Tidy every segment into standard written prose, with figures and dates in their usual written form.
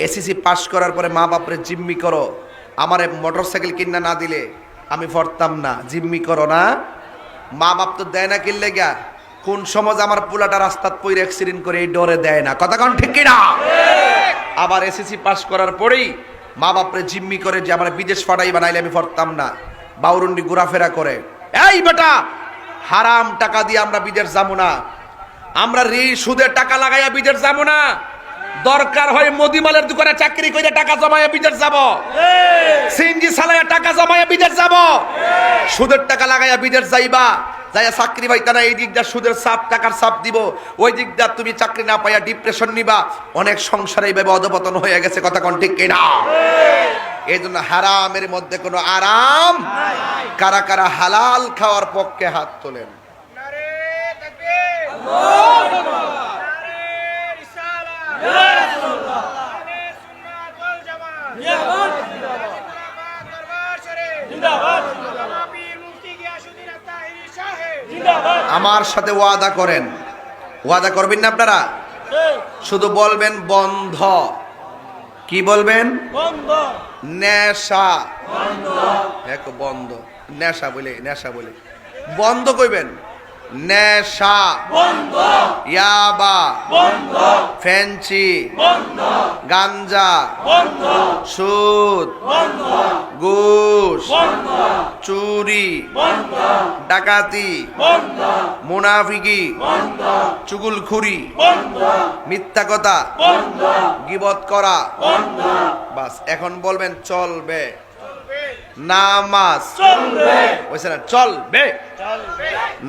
SSC pass করার পরে মা বাপরে জিম্মি করো, আমারে মোটরসাইকেল কিনা না দিলে আমি পড়তাম না, জিম্মি করো না। মা বাপ তো দেয় না কিনলে গা, কোন সমাজ আমার পোলাটা রাস্তাত পইরে অ্যাক্সিডেন্ট করে এই ডরে দেয় না, কথা কোন ঠিক কিনা? আবার এসএসসি পাস করার পরেই মা বাপরে জিম্মি করে যে আমার বিদেশ পাঠাই বানাইলে আমি পড়তাম না, বাউরুন্ডি ঘোরাফেরা করে। এই বেটা, হারাম টাকা দিয়ে আমরা বিদেশ যাবো না, আমরা সুদের টাকা লাগাইয়া বিদেশ যাবো না, দরকার হয় মদিমালের দোকানে চাকরি করে টাকা জমাইয়া বিদেশ যাব, সিএনজি চালাইয়া টাকা জমাইয়া বিদেশ যাব, সুদের টাকা লাগাইয়া বিদেশ যাইবা, যাইয়া চাকরি পাইতা না, এই দিকটা সুদের চাপ টাকার চাপ দিব, ওই দিকটা তুমি চাকরি না পাইয়া ডিপ্রেশন নিবা, অনেক সংসারে এইভাবে অধপতন হয়ে গেছে, কথা কোন ঠিক কিনা? এই জন্য হারামের মধ্যে কোনো আরাম। কারা কারা হালাল খাওয়ার পক্ষে হাত তোলেন? আমার সাথে ওয়াদা করেন, ওয়াদা করবেন না আপনারা? শুধু বলবেন বন্ধ। কি বলবেন? বন্ধ। নেশা বন্ধ, নেশা বলে, নেশা বলে বন্ধ কইবেন। নেশা বন্ধ, ইয়াবা বন্ধ, ফেন্সি বন্ধ, গাঞ্জা বন্ধ, সুদ বন্ধ, ঘুষ বন্ধ, চুরি বন্ধ, ডাকাতি বন্ধ, মুনাফিকি বন্ধ, চুগলখুরি বন্ধ, মিথ্যা কথা বন্ধ, গীবত করা বন্ধ। বাস, এখন বলবেন চলবে। নামাজ চলবে, বলছে না চলবে,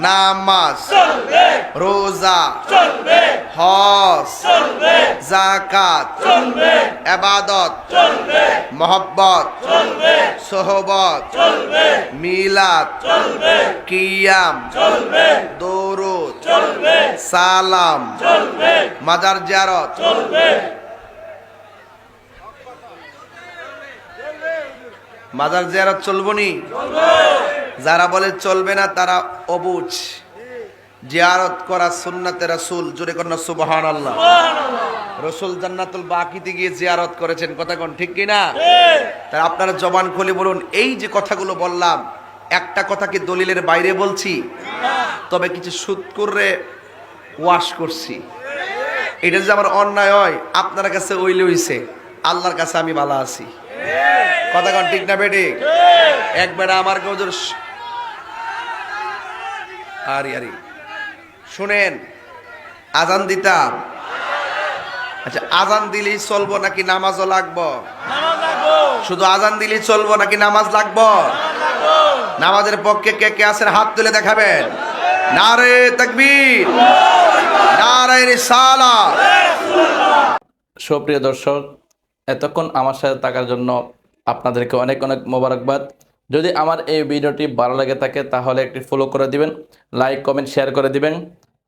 নামাজ চলবে, রোজা চলবে, হজ চলবে, যাকাত চলবে, ইবাদত চলবে, মহব্বত চলবে, সোহবত চলবে, মিলাদ চলবে, কিয়াম চলবে, দরুদ চলবে, সালাম চলবে, মাজার জিয়ারত চলবে। মাজার জিয়ারত চলবো নি? যারা বলে চলবে না তারা অবুঝ। জিয়ারত করা সুন্নাতে রাসূল, জোরে কর না সুবহানাল্লাহ। রাসূল জান্নাতুল বাকিতে গিয়ে জিয়ারত করেছেন, কথা কোন ঠিক কিনা? তাই আপনারা জবান খুলে বলুন, এই যে কথাগুলো বললাম একটা কথা কি দলিলের বাইরে বলছি? তবে কিছু সুদকুরে ওয়াশ করছি। এটা যে আমার অন্যায় হয় আপনার কাছে ওইলে হইছে, আল্লাহর কাছে আমি ভালো আছি, কথা কোন ঠিক না বেটি? একবার আমার গজর আরে আরে শুনেন, আজান দিতাম। আচ্ছা, আজান দিলেই চলবো নাকি নামাজও লাগবো? শুধু আজান দিলেই চলবো নাকি নামাজ লাগবো? নামাজের পক্ষে কে কে আছেন হাত তুলে দেখাবেন। নারে তাকবীর, নারে রিসালাত। সুপ্রিয় দর্শক, এতক্ষণ আমার সাথে থাকার জন্য আপনাদেরকে অনেক অনেক মোবারকবাদ। যদি আমার এই ভিডিওটি ভালো লাগে থাকে তাহলে একটি ফলো করে দিবেন, লাইক কমেন্ট শেয়ার করে দিবেন,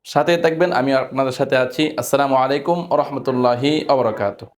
সাথে থাকবেন। আমি আপনাদের সাথে আছি। আসসালামু আলাইকুম ওয়া রাহমাতুল্লাহি ওয়া বারাকাতুহু।